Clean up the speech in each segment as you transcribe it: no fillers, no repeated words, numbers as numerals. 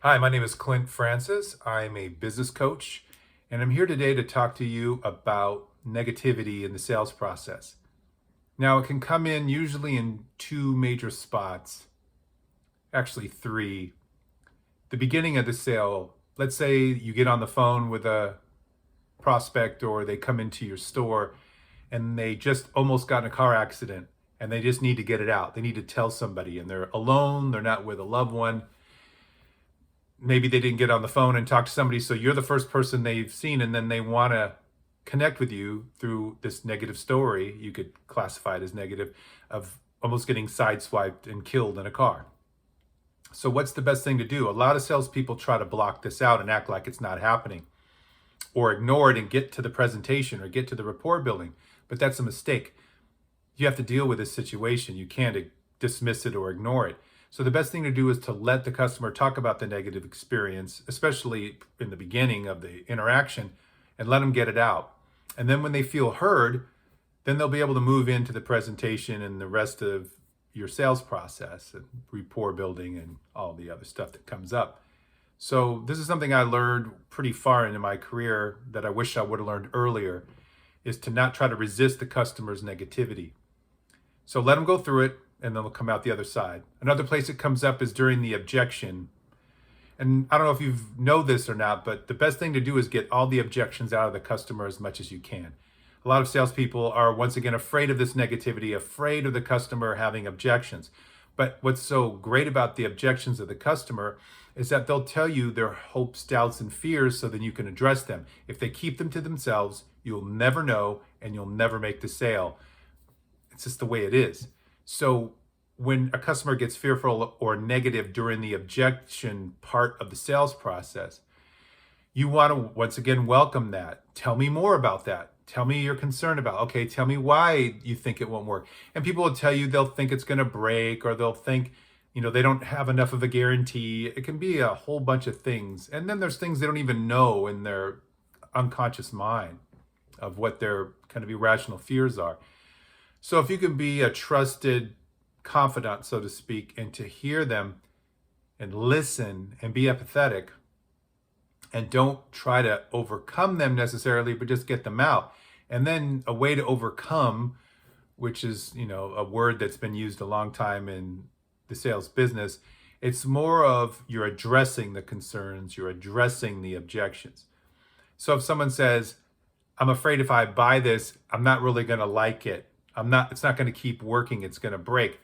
Hi, my name is Clint Francis. I'm a business coach, and I'm here today to talk to you about negativity in the sales process. Now, it can come in usually in two major spots, actually three. The beginning of the sale, let's say you get on the phone with a prospect or they come into your store and they just almost got in a car accident and they just need to get it out. They need to tell somebody and they're alone, they're not with a loved one. Maybe they didn't get on the phone and talk to somebody, so you're the first person they've seen, and then they want to connect with you through this negative story. You could classify it as negative, of almost getting sideswiped and killed in a car. So what's the best thing to do? A lot of salespeople try to block this out and act like it's not happening, or ignore it and get to the presentation or get to the rapport building. But that's a mistake. You have to deal with this situation. You can't dismiss it or ignore it. So the best thing to do is to let the customer talk about the negative experience, especially in the beginning of the interaction, and let them get it out. And then when they feel heard, then they'll be able to move into the presentation and the rest of your sales process and rapport building and all the other stuff that comes up. So this is something I learned pretty far into my career that I wish I would have learned earlier, is to not try to resist the customer's negativity. So let them go through it, and then they'll come out the other side. Another place it comes up is during the objection. And I don't know if you know this or not, but the best thing to do is get all the objections out of the customer as much as you can. A lot of salespeople are, once again, afraid of this negativity, afraid of the customer having objections. But what's so great about the objections of the customer is that they'll tell you their hopes, doubts, and fears so then you can address them. If they keep them to themselves, you'll never know and you'll never make the sale. It's just the way it is. So when a customer gets fearful or negative during the objection part of the sales process, you want to once again welcome that. Tell me more about that. Tell me you're concerned about. Okay, tell me why you think it won't work. And people will tell you they'll think it's going to break, or they'll think, they don't have enough of a guarantee. It can be a whole bunch of things. And then there's things they don't even know in their unconscious mind of what their kind of irrational fears are. So if you can be a trusted confidant, so to speak, and to hear them and listen and be empathetic, and don't try to overcome them necessarily, but just get them out. And then a way to overcome, which is, a word that's been used a long time in the sales business, it's more of you're addressing the concerns, you're addressing the objections. So if someone says, I'm afraid if I buy this, I'm not really going to like it. It's not going to keep working. It's going to break.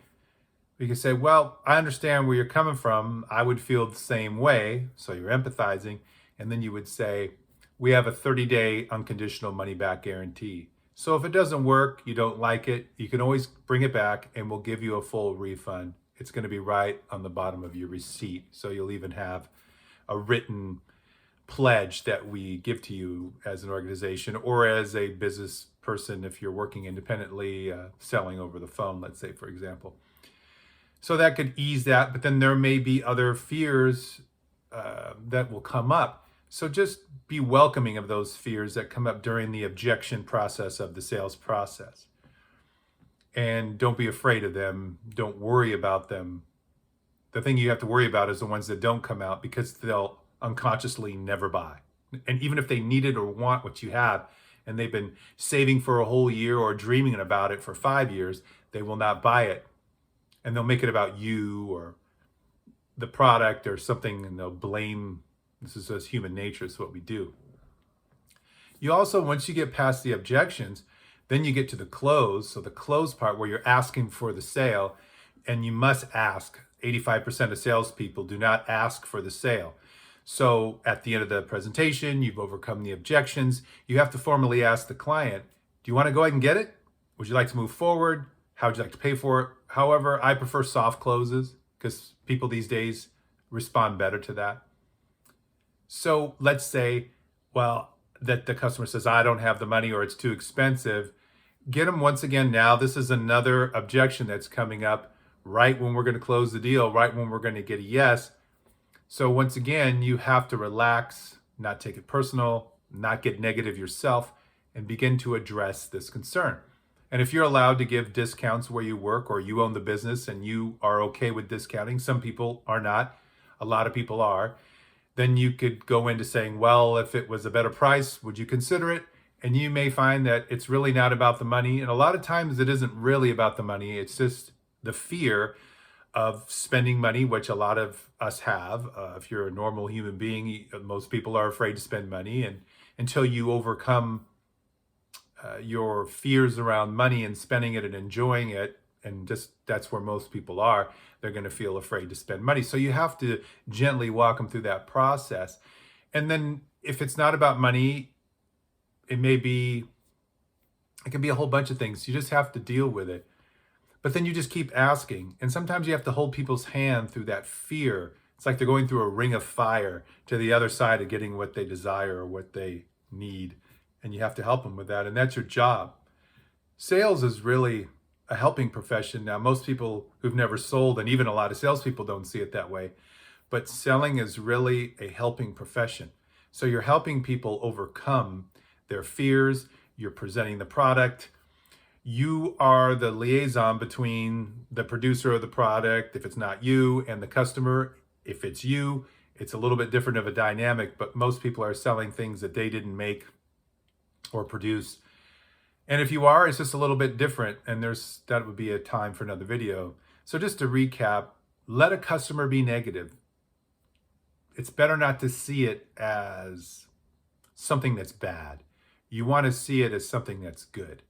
You can say, well, I understand where you're coming from. I would feel the same way. So you're empathizing. And then you would say, we have a 30-day unconditional money back guarantee. So if it doesn't work, you don't like it, you can always bring it back and we'll give you a full refund. It's going to be right on the bottom of your receipt. So you'll even have a written pledge that we give to you as an organization or as a business person if you're working independently, selling over the phone, let's say, for example. So that could ease that, but then there may be other fears that will come up. So just be welcoming of those fears that come up during the objection process of the sales process. And don't be afraid of them. Don't worry about them. The thing you have to worry about is the ones that don't come out, because they'll unconsciously never buy. And even if they need it or want what you have, and they've been saving for a whole year or dreaming about it for 5 years, they will not buy it. And they'll make it about you or the product or something, and they'll blame. This is just human nature. It's what we do. You also, once you get past the objections, then you get to the close. So the close part where you're asking for the sale, and you must ask. 85% of salespeople do not ask for the sale. So at the end of the presentation, you've overcome the objections. You have to formally ask the client, do you want to go ahead and get it? Would you like to move forward? How would you like to pay for it? However, I prefer soft closes because people these days respond better to that. So let's say, that the customer says, I don't have the money or it's too expensive. Get them once again now. This is another objection that's coming up right when we're going to close the deal, right when we're going to get a yes. So once again, you have to relax, not take it personal, not get negative yourself, and begin to address this concern. And if you're allowed to give discounts where you work, or you own the business and you are okay with discounting, some people are not. a lot of people are, then you could go into saying, well, if it was a better price, would you consider it? And you may find that it's really not about the money. And a lot of times it isn't really about the money. It's just the fear of spending money, which a lot of us have. If you're a normal human being, most people are afraid to spend money. And until you overcome your fears around money and spending it and enjoying it, and just that's where most people are, they're going to feel afraid to spend money. So you have to gently walk them through that process. And then if it's not about money, it can be a whole bunch of things. You just have to deal with it. But then you just keep asking. And sometimes you have to hold people's hand through that fear. It's like they're going through a ring of fire to the other side of getting what they desire or what they need. And you have to help them with that. And that's your job. Sales is really a helping profession. Now, most people who've never sold, and even a lot of salespeople don't see it that way, but selling is really a helping profession. So you're helping people overcome their fears. You're presenting the product. You are the liaison between the producer of the product, if it's not you, and the customer. If it's you, it's a little bit different of a dynamic, but most people are selling things that they didn't make or produce. And if you are, it's just a little bit different, and that would be a time for another video. So just to recap, let a customer be negative. It's better not to see it as something that's bad. You want to see it as something that's good,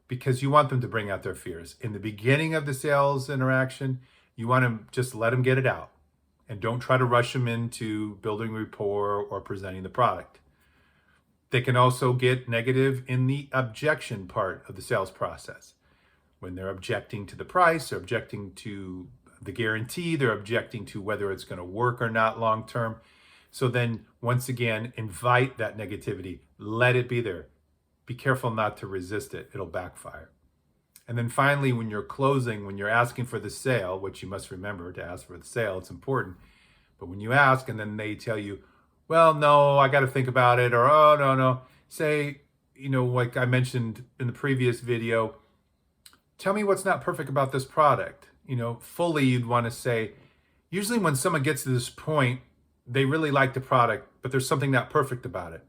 because you want them to bring out their fears. In the beginning of the sales interaction, you want to just let them get it out, and don't try to rush them into building rapport or presenting the product. They can also get negative in the objection part of the sales process. When they're objecting to the price, they're objecting to the guarantee, they're objecting to whether it's going to work or not long term. So then, once again, invite that negativity. Let it be there. Be careful not to resist it. It'll backfire. And then finally, when you're closing, when you're asking for the sale, which you must remember to ask for the sale, it's important. But when you ask and then they tell you, well, no, I got to think about it, or, oh, no. Say, like I mentioned in the previous video, tell me what's not perfect about this product. Fully you'd want to say, usually when someone gets to this point, they really like the product, but there's something not perfect about it.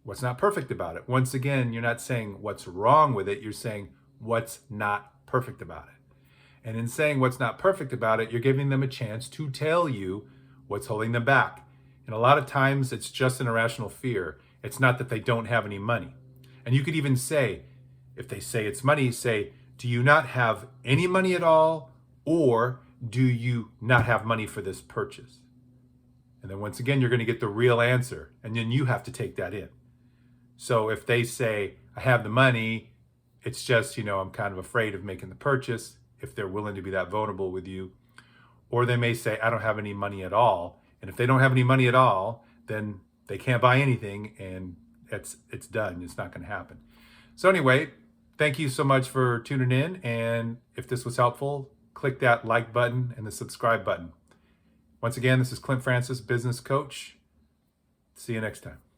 What's not perfect about it? Once again, you're not saying what's wrong with it, you're saying what's not perfect about it. And in saying what's not perfect about it, you're giving them a chance to tell you what's holding them back. And a lot of times it's just an irrational fear. It's not that they don't have any money. And you could even say, if they say it's money, say, do you not have any money at all? Or do you not have money for this purchase? And then once again, you're going to get the real answer. And then you have to take that in. So if they say, I have the money, it's just, I'm kind of afraid of making the purchase, if they're willing to be that vulnerable with you. Or they may say, I don't have any money at all. And if they don't have any money at all, then they can't buy anything, and it's done. It's not going to happen. So anyway, thank you so much for tuning in. And if this was helpful, click that like button and the subscribe button. Once again, this is Clint Francis, business coach. See you next time.